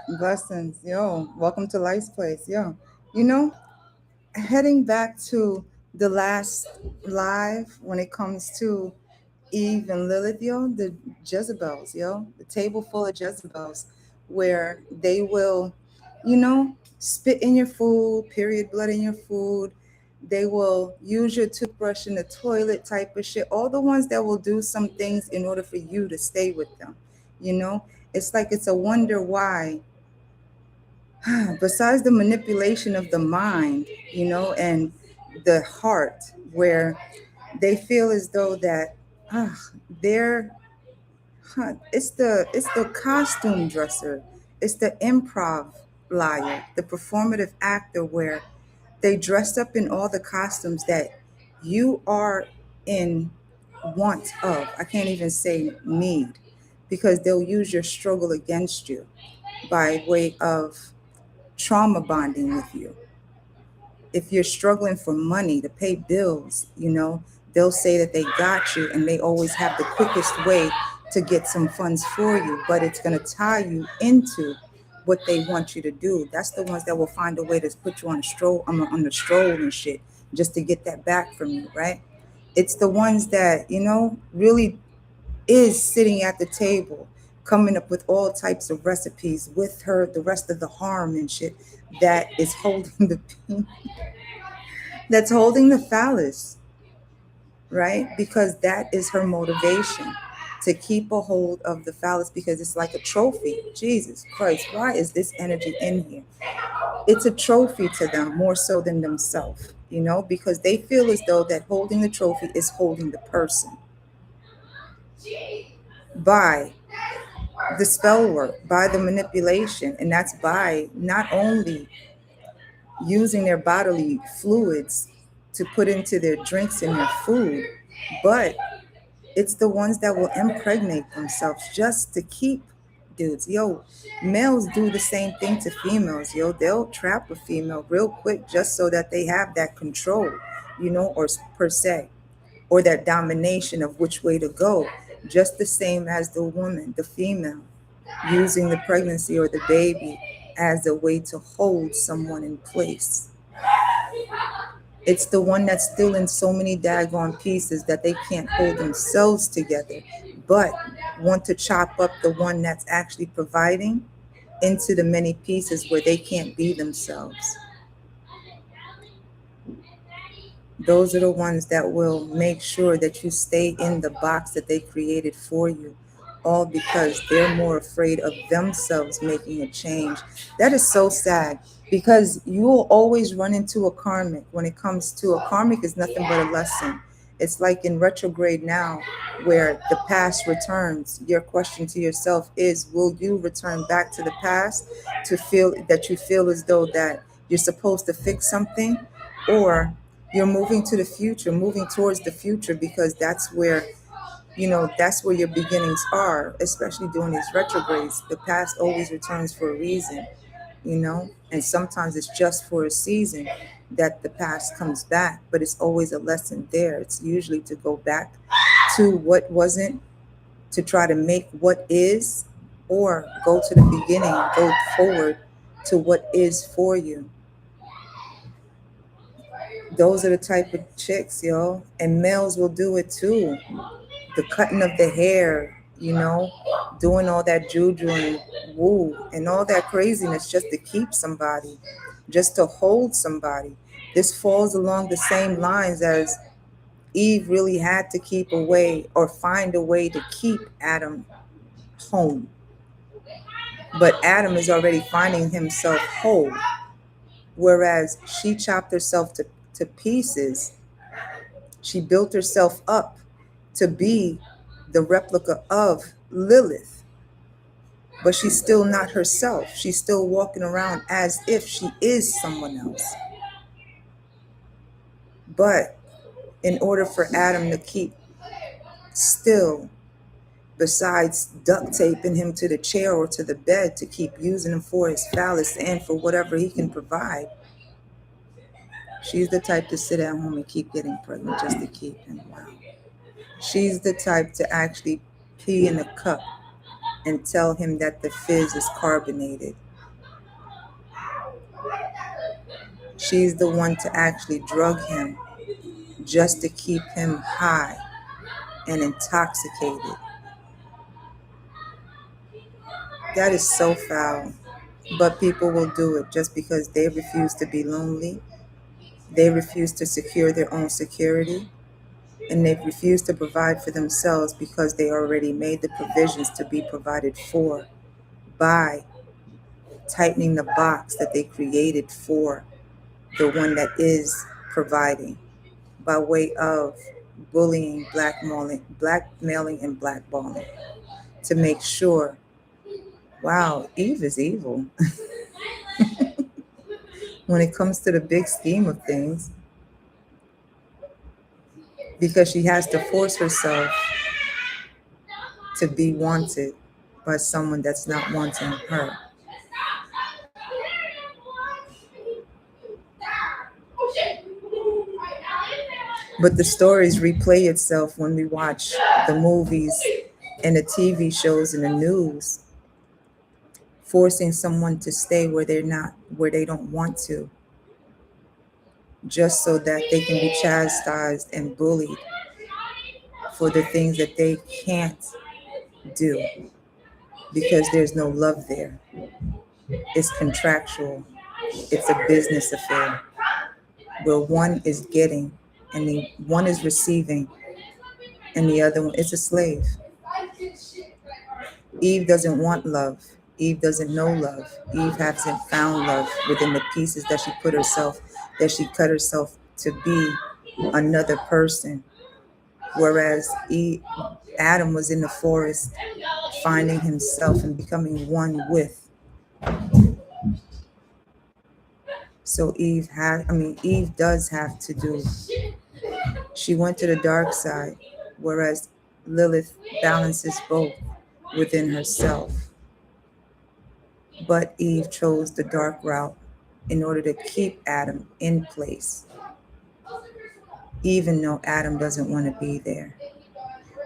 Blessings, yo. Welcome to Life's Place, yo. You know, heading back to the last live when it comes to Eve and Lilith, yo, the Jezebels, yo, the table full of Jezebels, where they will, you know, spit in your food, period blood in your food. They will use your toothbrush in the toilet type of shit. All the ones that will do some things in order for you to stay with them, you know? It's like it's a wonder why besides the manipulation of the mind, and the heart, where they feel as though that ah, they're it's the costume dresser, it's the improv liar, the performative actor, where they dressed up in all the costumes that you are in want of. I can't even say need, because they'll use your struggle against you by way of trauma bonding with you. If you're struggling for money to pay bills, they'll say that they got you, and they always have the quickest way to get some funds for you, but it's going to tie you into what they want you to do. That's the ones that will find a way to put you on a stroll, on the stroll and shit, just to get that back from you, right? It's the ones that, really is sitting at the table, coming up with all types of recipes with her, the rest of the harm and shit, that is holding the that's holding the phallus, right? Because that is her motivation, to keep a hold of the phallus, because it's like a trophy. Jesus Christ, why is this energy in here? It's a trophy to them more so than themselves, because they feel as though that holding the trophy is holding the person by the spell work, by the manipulation. And that's by not only using their bodily fluids to put into their drinks and their food, but it's the ones that will impregnate themselves just to keep dudes. Yo, males do the same thing to females. Yo, they'll trap a female real quick just so that they have that control, or per se, or that domination of which way to go. Just the same as the woman, the female, using the pregnancy or the baby as a way to hold someone in place. It's the one that's still in so many daggone pieces that they can't hold themselves together, but want to chop up the one that's actually providing into the many pieces where they can't be themselves. Those are the ones that will make sure that you stay in the box that they created for you, all because they're more afraid of themselves making a change. That is so sad, because you will always run into a karmic. When it comes to a karmic, is nothing but a lesson. It's like in retrograde now, where the past returns. Your question to yourself is, will you return back to the past to feel that you feel as though that you're supposed to fix something, or you're moving to the future, moving towards the future, because that's where your beginnings are, especially during these retrogrades. The past always returns for a reason, and sometimes it's just for a season that the past comes back, but it's always a lesson there. It's usually to go back to what wasn't, to try to make what is, or go to the beginning, go forward to what is for you. Those are the type of chicks, yo. And males will do it too. The cutting of the hair, doing all that juju and woo and all that craziness just to keep somebody, just to hold somebody. This falls along the same lines as Eve really had to keep away, or find a way to keep Adam home. But Adam is already finding himself whole, whereas she chopped herself to pieces. She built herself up to be the replica of Lilith, but she's still not herself. She's still walking around as if she is someone else. But in order for Adam to keep still, besides duct taping him to the chair or to the bed to keep using him for his phallus and for whatever he can provide, she's the type to sit at home and keep getting pregnant just to keep him. Wow. She's the type to actually pee in a cup and tell him that the fizz is carbonated, She's the one to actually drug him just to keep him high and intoxicated. That is so foul. But people will do it just because they refuse to be lonely. They refuse to secure their own security. And they refuse to provide for themselves because they already made the provisions to be provided for by tightening the box that they created for the one that is providing by way of bullying, blackmailing, and blackballing to make sure, wow, Eve is evil. When it comes to the big scheme of things, because she has to force herself to be wanted by someone that's not wanting her. But the stories replay itself when we watch the movies and the TV shows and the news, forcing someone to stay where they're not, where they don't want to, just so that they can be chastised and bullied for the things that they can't do because there's no love there. It's contractual. It's a business affair where one is getting and the one is receiving and the other one is a slave. Eve doesn't want love. Eve doesn't know love. Eve hasn't found love within the pieces that she put herself, that she cut herself to be another person. Whereas Adam was in the forest finding himself and becoming one with. So Eve does have to do. She went to the dark side, whereas Lilith balances both within herself. But Eve chose the dark route in order to keep Adam in place, even though Adam doesn't want to be there.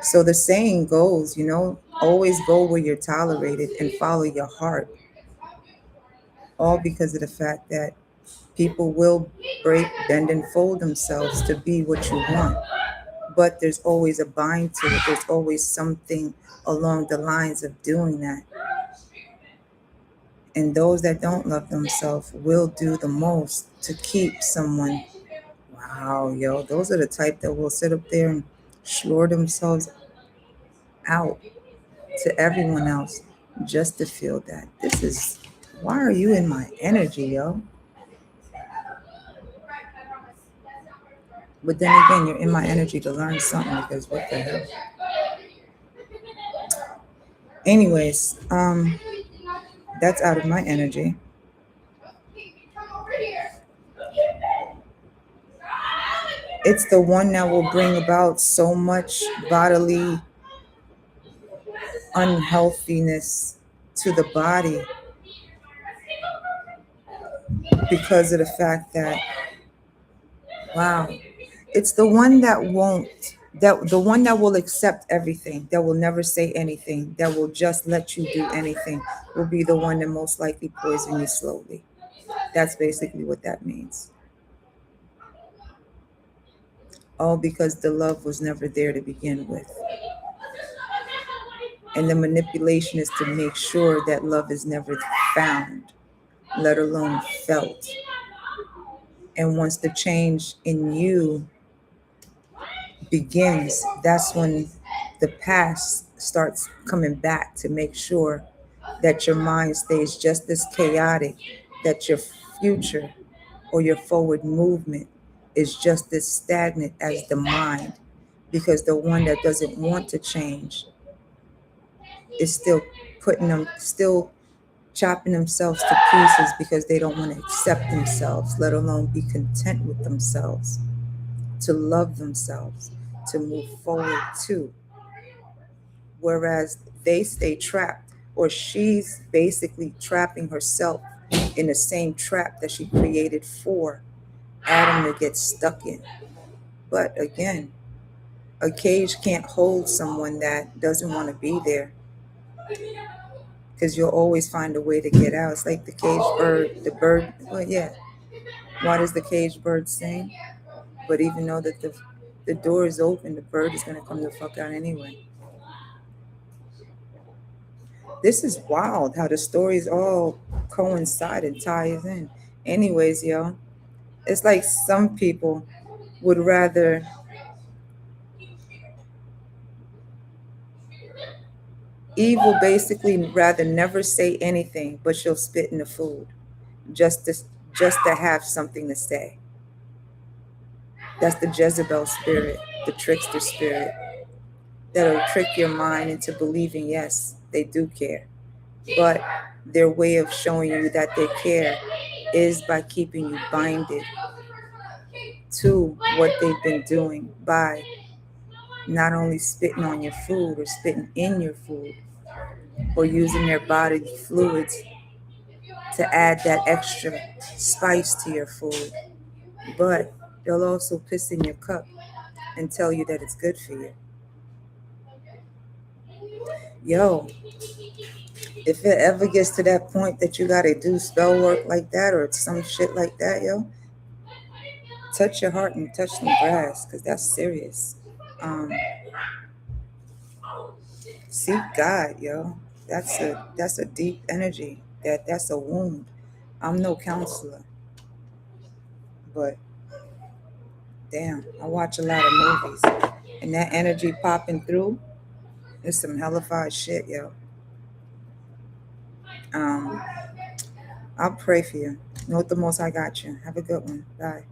So the saying goes, always go where you're tolerated and follow your heart. All because of the fact that people will break, bend, and fold themselves to be what you want. But there's always a bind to it. There's always something along the lines of doing that. And those that don't love themselves will do the most to keep someone. Wow, yo, those are the type that will sit up there and slur themselves out to everyone else just to feel that. Why are you in my energy, yo? But then again, you're in my energy to learn something because what the hell? Anyways, that's out of my energy. It's the one that will bring about so much bodily unhealthiness to the body because of the fact that, wow, it's the one that the one that will accept everything, that will never say anything, that will just let you do anything, will be the one that most likely poison you slowly. That's basically what that means. All because the love was never there to begin with. And the manipulation is to make sure that love is never found, let alone felt. And once the change in you begins, that's when the past starts coming back to make sure that your mind stays just as chaotic, that your future or your forward movement is just as stagnant as the mind, because the one that doesn't want to change is still chopping themselves to pieces because they don't want to accept themselves, let alone be content with themselves, to love themselves, to move forward too. Whereas they stay trapped, or she's basically trapping herself in the same trap that she created for Adam to get stuck in. But again, a cage can't hold someone that doesn't want to be there, because you'll always find a way to get out. It's like the caged bird, well, yeah. Why does the caged bird sing? But even though that the door is open, the bird is gonna come the fuck out anyway. This is wild how the stories all coincide and ties in. Anyways, yo, it's like some people would rather evil basically rather never say anything, but she'll spit in the food just to just to have something to say. That's the Jezebel spirit, the trickster spirit that'll trick your mind into believing yes, they do care. But their way of showing you that they care is by keeping you binded to what they've been doing by not only spitting on your food or spitting in your food or using their bodily fluids to add that extra spice to your food, but they'll also piss in your cup and tell you that it's good for you. Yo, if it ever gets to that point that you gotta do spell work like that or some shit like that, yo, touch your heart and touch some grass, because that's serious. Seek God, yo. That's a deep energy. That's a wound. I'm no counselor, but damn, I watch a lot of movies, and that energy popping through is some hellified shit, yo. Um, I'll pray for you. Know what the most I got you. Have a good one. Bye.